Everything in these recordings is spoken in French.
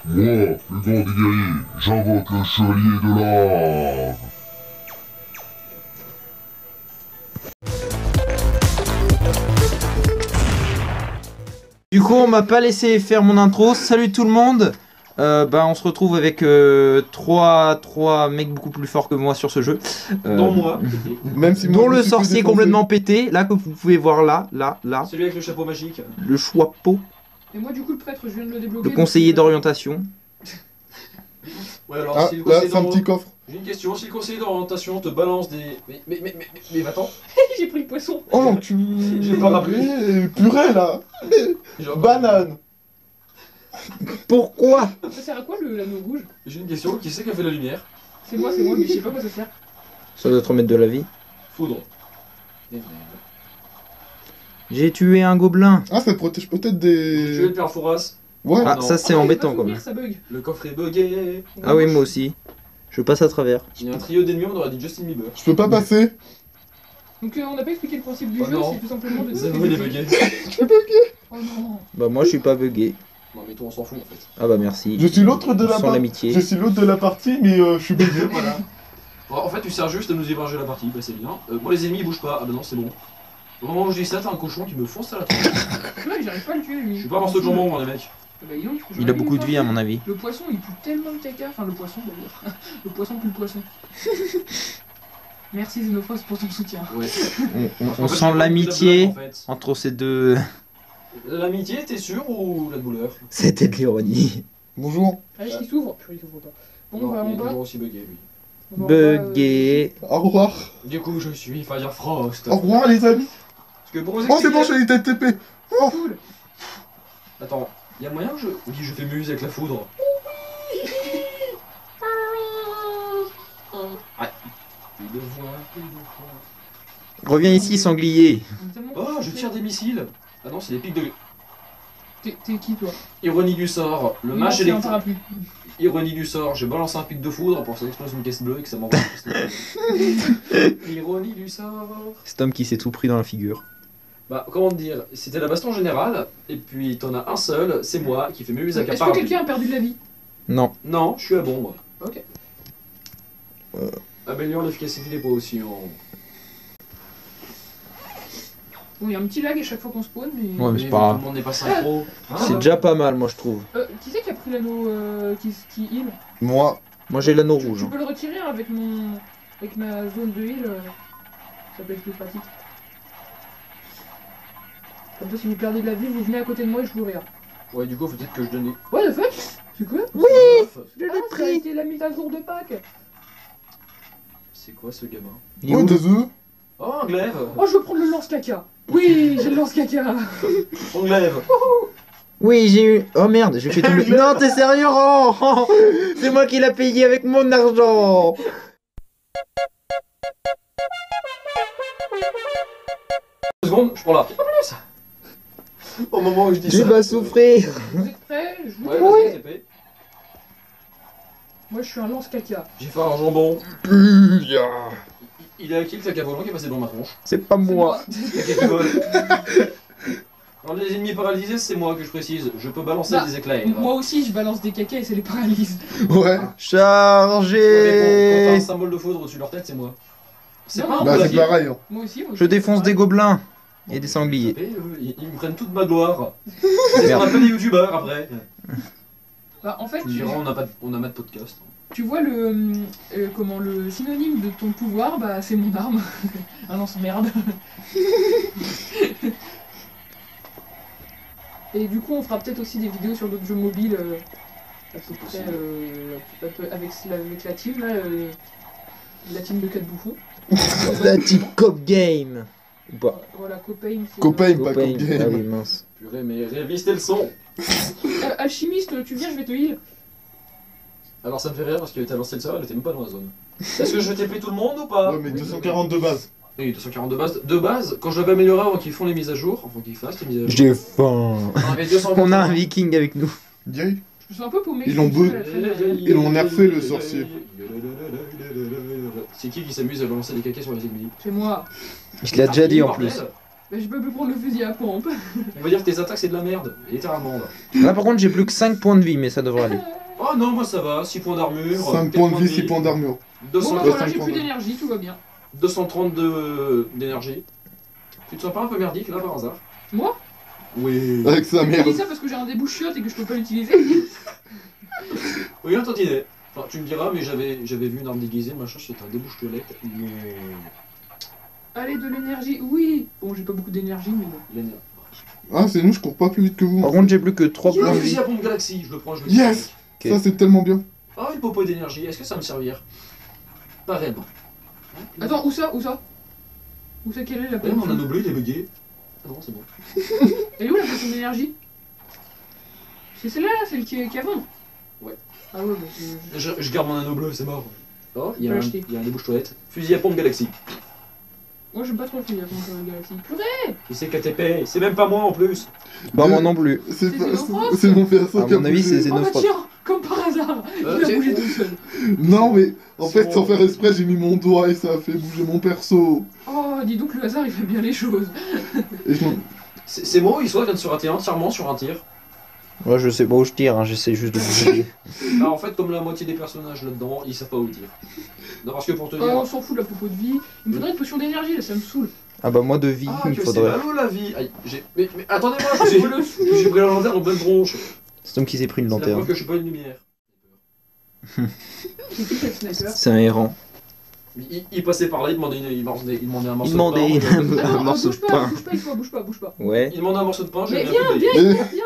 Moi, le grand des guerriers, j'invoque le chevalier de l'art. Du coup, on m'a pas laissé faire mon intro. Salut tout le monde. On se retrouve avec trois mecs beaucoup plus forts que moi sur ce jeu. Dont moi. Même si Dont le sorcier complètement pété, là que vous pouvez voir là. Celui avec le chapeau magique. Le chapeau, Et moi, du coup, le prêtre, je viens de le débloquer. le conseiller d'orientation. Ouais, alors Ah, si le là, conseiller c'est un petit coffre. J'ai une question, si le conseiller d'orientation te balance des... Mais va-t'en. J'ai pris le poisson. Oh non, tu... J'ai pas rappelé. Purée, là. Genre, Banane. Pourquoi? Ça sert à quoi l'anneau rouge? J'ai une question, qui c'est qui a fait la lumière? C'est moi, mais je sais pas quoi ça sert. Ça doit te remettre de la vie. Foudre. Et J'ai tué un gobelin. Ah, ça protège peut-être Tu es le des... père Fouras. Ouais. Ah, non. ça c'est Ah, embêtant il va quand même. s'ouvrir, ça bug. Le coffre est bugué. Ah oui, moi aussi. Je passe à travers. Il y a un trio d'ennemis, on aurait dit Justin Bieber. Je peux pas passer. Donc, on n'a pas expliqué le principe du Oh jeu, non. c'est tout simplement de. C'est vous les buggés. Oh non. Bah moi je suis pas bugué. Non mais toi on s'en fout en fait. Ah bah merci. Je suis l'autre de la Sans partie. l'amitié. Je suis l'autre de la partie, mais je suis bugué. Voilà. Bon, en fait tu sers juste à nous héberger la partie, bah c'est bien. Moi les ennemis ils bougent pas, ah bah non c'est bon. Au moment où je dis ça, t'as un cochon qui me fonce à la tête. Là, j'arrive pas à le tuer, lui. Je suis pas un morceau de jambon moi les mecs. Bah, dis donc, Il a beaucoup de vie à mon avis. Le poisson, il pue tellement de caca. Enfin, le poisson d'ailleurs. Le poisson pue le poisson. Merci Xenophos pour ton soutien. Ouais. On sent l'amitié En fait. entre ces deux. L'amitié, t'es sûr ou la douleur? C'était de l'ironie. Bonjour. Ah, est-ce qu'il s'ouvre? Purée, il s'ouvre pas. Bon, Non, bah, il on est va. toujours aussi bugué lui. On va, Bugué. Au revoir. Du coup je suis Fire Frost. Au revoir, les amis. Parce que pour vous Oh, c'est bon, expliquer- j'ai été TP. Cool. Attends, y'a moyen que je... Oui, je fais muse avec la foudre. Ouais. Plus de voix, plus de voix. Reviens ici, sanglier. On est tellement Oh, je concentrés. tire des missiles. Ah non, c'est des pics de... T'es qui, toi? Ironie du sort, le Oui, match c'est un électrique. parapluie. Ironie du sort, je balance un pic de foudre pour que ça explose une caisse bleue et que ça m'envoie une caisse bleue. Ironie du sort. Cet homme qui s'est tout pris dans la figure. Bah, comment te dire, c'était la baston générale, et puis t'en as un seul, c'est moi, qui fait muse avec un Est-ce que parapluie. quelqu'un a perdu de la vie? Non. Non, je suis à bon, moi. Ok. Améliore l'efficacité des potions. Bon, il y a un petit lag à chaque fois qu'on spawn, mais. Ouais, mais c'est tout pas grave. le monde n'est pas synchro. Hein C'est déjà pas mal, moi je trouve. Qui c'est qui a pris l'anneau qui heal? Moi. Moi j'ai l'anneau rouge. Tu hein. peux le retirer hein, avec mon. Avec ma zone de heal. Ça peut être plus pratique. Comme ça, si vous perdez de la vie, vous venez à côté de moi et je vous regarde. Ouais, du coup, faut peut-être que je donne... What the fuck? C'est quoi? Oui, je Ah, l'ai ça a pris. été la mise à jour de Pâques. C'est quoi ce gamin? Il est Oh, où des œufs. Oh, un glaive. Oh, je veux prendre le lance-caca. Oui, j'ai le lance-caca. Un glaive. Oui, j'ai eu. Oh merde, j'ai fait tomber. Non, t'es sérieux, oh c'est moi qui l'ai payé avec mon argent. Deux secondes, je prends là. Au moment où je dis Tu ça. vas souffrir. Vous êtes prêts? Je vous Ouais, prends. vas-y, TP. Moi, je suis un lance-caca. J'ai fait un jambon. Puya. Il est à qui le caca volant qui est passé dans ma tronche? C'est pas C'est moi. Le caca qui vole. Alors, les ennemis paralysés, c'est moi que je précise. Je peux balancer Bah, des éclairs. Moi aussi, je balance des caca et ça les paralyse. Ouais. Ouais, mais bon, quand t'as Chargé. un symbole de foudre au-dessus de leur tête, c'est moi. C'est Non, pas non. un Bah, c'est clavier. pareil. Hein. Moi aussi. Je défonce des gobelins et des sangliers. Et eux, ils me prennent toute ma gloire. C'est ce qu'on appelle les youtubeurs après. Bah, en fait, Tu me diras, on n'a pas de podcast. tu vois le comment le synonyme de ton pouvoir, bah c'est mon arme. Un lance-merde. Et du coup, on fera peut-être aussi des vidéos sur d'autres jeux mobiles à peu près, avec la team là, la team de 4 bouffons. La type Cop Game. Ou pas. Voilà, Copain. c'est- Copain, pas Copain. Cop Game. Ah oui, mince. Purée, mais révistez le son. Alchimiste, tu viens, je vais te heal. Alors ça me fait rire parce qu'il était lancé le serveur, elle était même pas dans la zone. Est-ce que je vais TP tout le monde ou pas? Ouais, mais 240 de base. Oui, 240 de base. De base, quand je l'avais amélioré avant qu'ils font les mises à jour, avant qu'ils fassent les mises à jour. J'ai faim. On avait 200. On a un viking avec nous. Yay. Je me suis un peu paumé. Ils l'ont je suis be- à la traîne. Ils l'ont nerfé, le sorcier. C'est qui s'amuse à balancer des caquets sur les ennemis? C'est moi. Je l'ai déjà dit en Bordel. plus. Bah, je peux plus prendre le fusil à pompe. On va dire que tes attaques c'est de la merde, littéralement là. Là par contre j'ai plus que 5 points de vie mais ça devrait aller. Oh non, moi ça va, 6 points d'armure. 5 4 points de vie, 6 points d'armure. Bon, 200, bah, Ouais, voilà, cinq j'ai points plus de- d'énergie, tout va bien. 232 d'énergie. Tu te sens pas un peu merdique là par hasard? Moi Oui. Avec sa Je merde. dis ça parce que j'ai un débouche-chiotte et que je peux pas l'utiliser. Oui, un tantinet. Enfin, tu me diras, mais j'avais vu une arme déguisée, machin, c'était un débouche-toilette. Mais. Allez, de l'énergie, oui. Bon, j'ai pas beaucoup d'énergie, mais bon. L'énergie. Ah, c'est nous, je cours pas plus vite que vous. Par contre j'ai plus que 3 Il y a points un de fusil vie. à pompe Galaxy, je le prends, je le Yes. Ok. Ça, c'est tellement bien. Ah, une popo d'énergie, est-ce que ça va me servir? Pas réellement. Attends, où ça? Où ça? Où ça, quelle est la Eh, mon potion? anneau bleu il est bugué. Ah non, c'est bon. Elle est où la potion d'énergie? C'est celle-là, celle qui est avant? Ouais. Ah ouais, bah Je garde mon anneau bleu, c'est mort. Oh, il y Peux a l'acheter. un débouche-toilette. Fusil à pompe Galaxy. moi j'aime pas trop le fusil à pompe dans la galaxie. Purée! Qui c'est KTP? C'est même pas moi en plus. Bah moi non plus. C'est C'est pas- Xénophros. c'est mon perso À qui a mon avis, bougé. c'est Oh bah Xénophros. tiens! Comme par hasard! Il a Ok. bougé tout seul. Non, mais en C'est fait, bon. sans faire exprès, j'ai mis mon doigt et ça a fait bouger mon perso. Oh, dis donc, le hasard il fait bien les choses. Et je m'en- C'est moi, il soit vient de se rater entièrement sur un tir. Moi je sais pas où je tire, hein, j'essaie juste de bouger. Ah, en fait, comme la moitié des personnages là-dedans, ils savent pas où tirer. Non, parce que pour te Oh, dire. on s'en fout de la propos de vie. Il me faudrait une potion d'énergie là, ça me saoule. Ah bah moi de vie Ah, il me que c'est faudrait. ballot la vie. Aïe, mais attendez-moi, Ah, j'ai je le fous. j'ai pris la lanterne en pleine tronche. C'est donc qui s'est pris une C'est la preuve lanterne. que je suis pas une lumière. C'est qui cette sniper? C'est un errant. Il passait par là, il demandait un morceau Il de demandait pain. un morceau de Bouge pas, pain. bouge pas, il faut, bouge pas, bouge pas. Ouais. Il demandait un morceau de pain, j'ai Mais rien viens, pu payer. viens, Mais- viens, viens.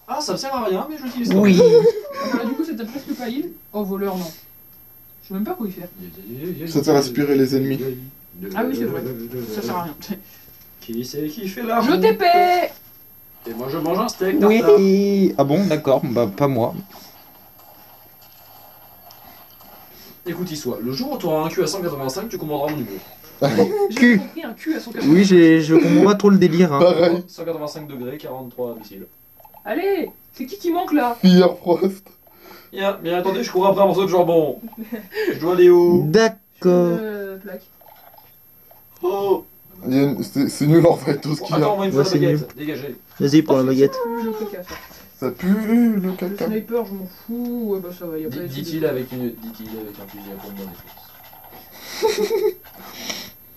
Ah, ça me sert à rien, mais je l'utilise quand Oui. Voilà, du coup, c'était presque pas il. Oh, voleur, non. Je sais même pas quoi y faire. même. Ça sert à aspirer les ennemis. Ah oui, c'est vrai. Ça sert à rien. Qui c'est qui fait la Je roue TP! Et moi je mange un steak tartare. Oui. Ah bon d'accord, bah pas moi. Écoute, y soit, le jour où tu auras un cul à 185, tu commanderas mon numéro. J'ai Cul. compris un cul à son café. Oui je comprends pas trop le délire. Hein. Pareil. 185 degrés, 43 missiles. Allez, c'est qui manque là? Pierre Frost. Bien, mais attendez, je cours après un morceau de jambon. Je dois aller où? D'accord. Plaque. Oh C'est nul en fait tout ce qu'il y a. Attends, moi il me faut Ouais, la c'est baguette, dégagez. Vas-y pour la baguette. Le caca, ça. Ça pue le Le caca. sniper, je m'en fous. Ouais, bah ça va, y a pas Dit-il avec un fusil à pompe dans les fesses.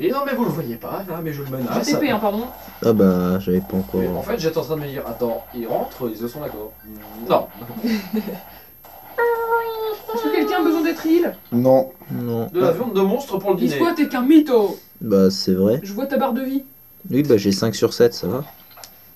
Et non mais vous le voyez pas, hein, mais je le Je menace. TP, hein, pardon. Ah bah j'avais pas Mais en encore. fait j'étais en train de me dire, attends, ils rentrent, ils se sont d'accord. Non. Est-ce que quelqu'un a besoin d'être heal? Non. Non. De la viande de monstre pour le Dis dîner. quoi, t'es qu'un mytho. Bah c'est vrai. Je vois ta barre de vie. Oui bah j'ai 5 sur 7, ça va.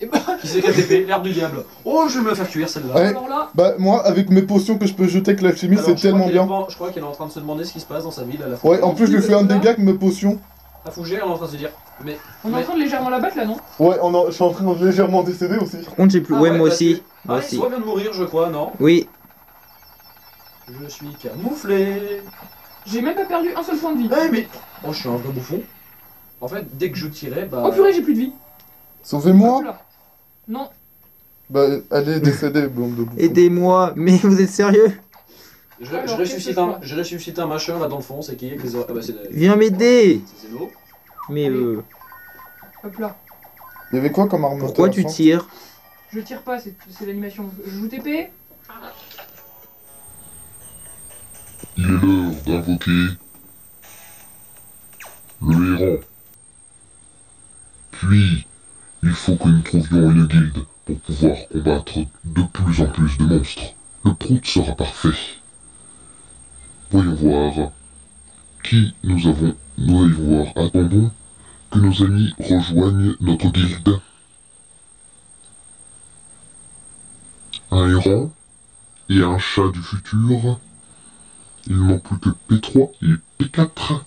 Et bah, Qui c'est KTP? L'herbe du diable. Oh, je vais me la faire cuire celle-là. Ouais. alors là, Bah moi avec mes potions que je peux jeter avec l'alchimie Alors, c'est je crois tellement qu'elle bien. est pas- Je crois qu'elle est en train de se demander ce qui se passe dans sa ville à la fin. Ouais, en plus je lui fais un dégât avec mes potions. La fougère, elle est en train de se dire, mais... on est en train de légèrement la battre là, non? Ouais, je suis en train de légèrement décéder aussi. Par contre j'ai plus. Ah Ouais moi parce aussi. que- Moi Ah, aussi. il vient de mourir, je crois, non? Oui. Je suis camouflé. J'ai même pas perdu un seul point de vie. Eh mais... Oh, je suis un vrai bouffon. En fait, dès que je tirais, bah... Oh purée, j'ai plus de vie. Sauvez-moi. Hop là. Non. Bah elle est décédée, bande de bouffons. Aidez-moi. Mais vous êtes sérieux? Alors, Je ressuscite un machin là dans le fond, c'est qui avec les oreilles? Ah bah c'est... Viens m'aider. C'est Zeno. Mais Allez. Hop là. Il y avait quoi comme arme pourquoi tu intéressante tires? Je tire pas, c'est l'animation. Je vous TP. Il est l'heure d'invoquer le héron. Puis, il faut que nous trouvions une guilde pour pouvoir combattre de plus en plus de monstres. Le prout sera parfait. Voyons voir qui nous avons. Voyons voir. Attendons que nos amis rejoignent notre guilde. Un héron et un chat du futur. Il ne manque plus que P3 et P4.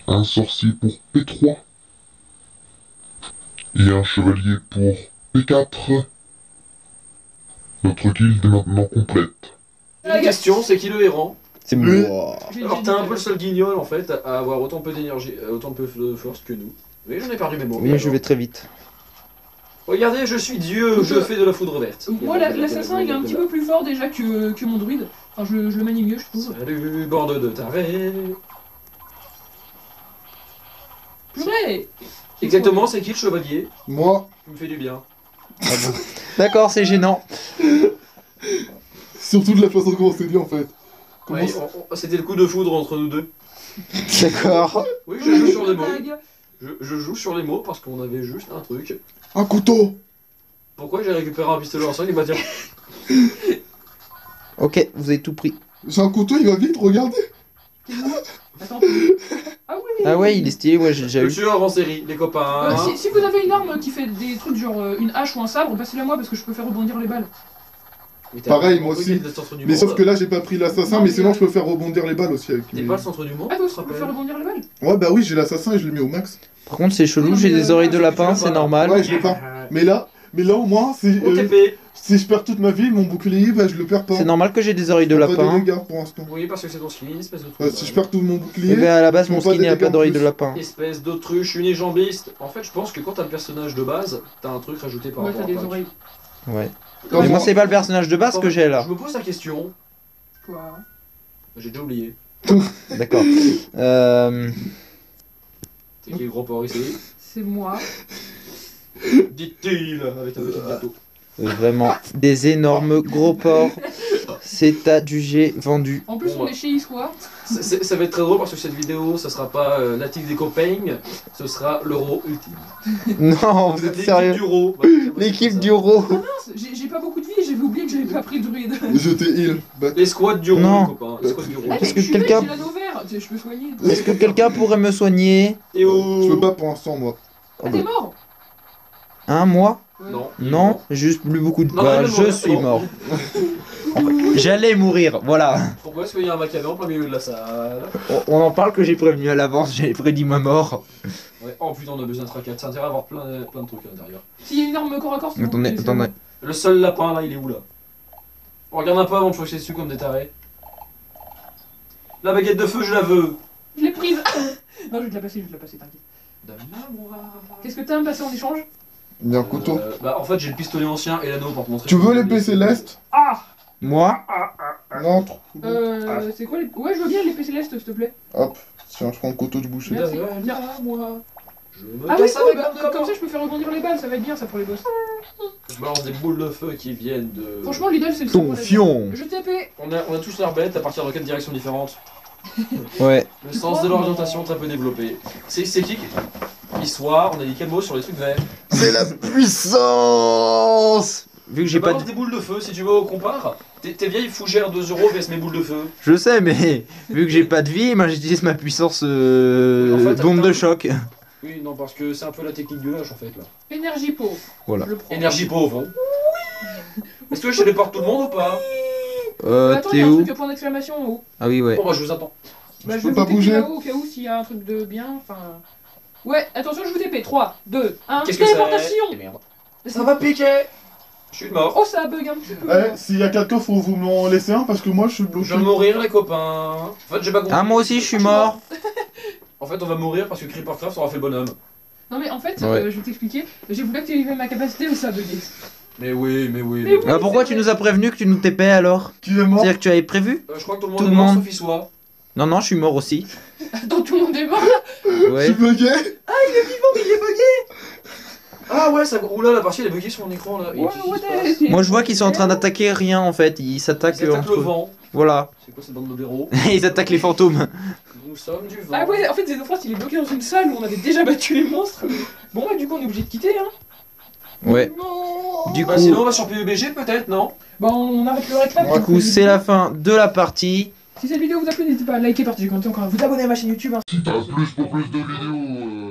Un sorcier pour P3. Et un chevalier pour P4. Notre guilde est maintenant complète. La question, c'est qui le héron? C'est Le- moi. Alors t'es un peu le seul guignol en fait à avoir autant peu d'énergie, autant peu de force que nous. Oui, j'en ai perdu mes mots. Oui je vais très vite. Regardez, je suis Dieu, je fais de la foudre verte. Moi, l'assassin, il est un petit peu plus fort déjà que mon druide. Enfin, je le manie mieux, je trouve. Salut, bande de tarés. Purée. Exactement, c'est qui le chevalier? Moi, Il me fait du bien. D'accord, c'est gênant. surtout de la façon dont on s'est dit en fait. Comment Ouais, ça- c'était le coup de foudre entre nous deux. D'accord. Oui, je joue sur les mots. Blague. Je joue sur les mots parce qu'on avait juste un truc. Un couteau! Pourquoi j'ai récupéré un pistolet en 5 et bah tiens. Ok, vous avez tout pris. J'ai un couteau, il va vite, regardez! Attends. Ah oui. Ah ouais, il est stylé, ouais, j'ai déjà Le eu. tueur en série, les copains. hein. Si vous avez une arme qui fait des trucs genre une hache ou un sabre, passez-la moi parce que je peux faire rebondir les balles. Mais t'as Pareil, pas moi compris aussi. qu'il était le centre du Mais monde. sauf que là, j'ai pas pris l'assassin, Non, mais mais sinon je peux faire rebondir les balles aussi avec T'es mes... pas le centre du monde? Ah, toi tu aussi te tu peux rappelles faire rebondir les balles. Ouais, bah oui, j'ai l'assassin et je l'ai mis au max. Par contre, c'est chelou, Non, j'ai mais, des oreilles de c'est que tu lapin, l'as c'est pas. normal. Ouais, je l'ai pas. Mais là au moins, Au TP. si je perds toute ma vie, mon bouclier, bah je le perds pas. C'est normal que j'ai des oreilles de Pas de lapin. dégâts pour l'instant. Oui, parce que c'est ton skin, espèce de Si je perds tout mon bouclier, Mais à la base, mon Faut pas skin des n'a dégâts pas en d'oreilles plus. de lapin. Espèce d'autruche unijambiste. En fait, je pense que quand t'as le personnage de base, t'as un truc rajouté par Ouais, rapport t'as à des patch. oreilles. Ouais. Comme Mais moi, moi. c'est pas le personnage de base Attends, que j'ai là. Je me pose la question. Quoi. J'ai déjà oublié. D'accord. C'est qui le gros porc ici? C'est moi. Dit-il avec un petit gâteau. Vraiment, des énormes gros porcs. C'est adjugé, vendu. En plus, Bon, on bah. est chez Issois. Ça va être très drôle parce que cette vidéo, ça sera pas la tique des copains, ce sera l'euro ultime. Non, vous êtes L'équipe sérieux? du Raw. Bah, c'est L'équipe ça. du Raw. Ah mince, j'ai pas beaucoup de vie et j'avais oublié que j'avais pas pris le druide. je t'ai heal. Bah, Les squads du Raw, Non. les copains. Les squads du Raw. Eh, mais Est-ce que je suis quelqu'un- verte, j'ai l'anneau vert. Je peux soigner. Est-ce que quelqu'un pourrait me soigner? Et oh je peux pas pour l'instant, moi. Ah, t'es mort. Un mois? Ouais. Non. Non, juste plus beaucoup de Non, bah, non, je non, suis non. mort. J'allais mourir, voilà. Pourquoi est-ce qu'il y a un macabé en plein milieu de la salle? On en parle que j'ai prévenu à l'avance, j'avais prédit ma mort. Ouais. Oh putain, on a besoin de traquer. C'est intérêt à avoir plein de trucs à l'intérieur. S'il y a une arme corps à corps, c'est bon. Attendez, C'est attendez. bon. Le seul lapin là, il est où là? On regarde un peu avant de choisir dessus comme des tarés. La baguette de feu, je la veux. Je l'ai prise. Non, je vais te la passer, t'inquiète. Donne-la-moi. Qu'est-ce que t'as à me passer en échange? Il y a un couteau. Bah en fait j'ai le pistolet ancien et l'anneau pour te montrer. Tu veux l'épée céleste? Ah. Moi? Non, trop. C'est quoi les... Ouais, je veux bien l'épée céleste, s'il te plaît. Hop, tiens, je prends le couteau du boucher. Merci. Donne-la-moi. Je me Ah oui, casse cool, avec bah, mon comme copain. ça je peux faire rebondir les balles, ça va être bien ça pour les boss. Je balance des boules de feu qui viennent de... Franchement, l'idéal c'est le Ton sabre laser. fion. Je TP. On a tous l'air bêtes à partir de 4 directions différentes. Ouais. Le sens de l'orientation très peu développé. C'est qui Histoire, on a dit quel mot sur les trucs verts. C'est la puissance. Vu que j'ai J'ai pas balance de... des boules de feu si tu veux au compare. Tes vieilles fougères 2 euros vs mes boules de feu. Je sais, mais vu que j'ai pas de vie, moi j'utilise ma puissance En fait, bombe de attends. choc. Oui, non, parce que c'est un peu la technique du lâche en fait là. Énergie pauvre. Voilà. Je le prends. Énergie pauvre. Est-ce que je téléporte tout le monde ou pas? Attends, il y T'es a un où? truc à point d'exclamation en haut. Ah oui, ouais. Bon, bah je vous attends. Bah, Je je peux vais pas vous TP bouger. là-haut au cas où s'il y a un truc de bien. Enfin. Ouais, attention, je vous TP. 3, 2, 1. Qu'est-ce que c'est? Téléportation. Eh merde. Ça va piquer. Je suis mort. Oh, ça a bug un petit peu. Eh, s'il y a quelqu'un, faut vous m'en laisser un parce que moi je suis bloqué. Je vais mourir les copains. En fait, j'ai pas compris. Ah, moi aussi je suis mort. En fait, on va mourir parce que Creepercraft aura fait le bonhomme. Non, mais en fait, Ouais. je vais t'expliquer. J'ai voulu activer ma capacité, mais ça a bugué. Mais oui, mais oui. Mais oui. Ah, pourquoi c'est tu vrai. nous as prévenu que tu nous TP alors? Qui est mort? C'est-à-dire que tu avais prévu? Je crois que tout le monde Tout est le mort monde. sauf Issois. Non, non, je suis mort aussi. Attends, tout le monde est mort là. Ouais. Tu buguais? Ah ouais, ça roule là, la partie elle est buguée sur mon écran là. Et Ouais, qu'est-ce qui ouais, se passe t'es- Moi je vois qu'ils sont en train d'attaquer rien en fait, ils s'attaquent Ils attaquent entre le eux. vent. Voilà. C'est quoi cette bande de blaireaux? Ils attaquent les fantômes. Nous sommes du vent. Ah ouais, en fait, Xenophrast il est bloqué dans une salle où on avait déjà battu les monstres. Bon, bah, du coup, on est obligé de quitter, hein. Ouais. Non. Du Bah coup, sinon on va sur PUBG peut-être, non? Bah, on arrête le réclame. du coup c'est la fin de la partie. Si cette vidéo vous a plu, n'hésitez pas à liker, partager, commenter, encore à vous abonner à ma chaîne YouTube. Hein. Si t'as plus pour plus de vidéos,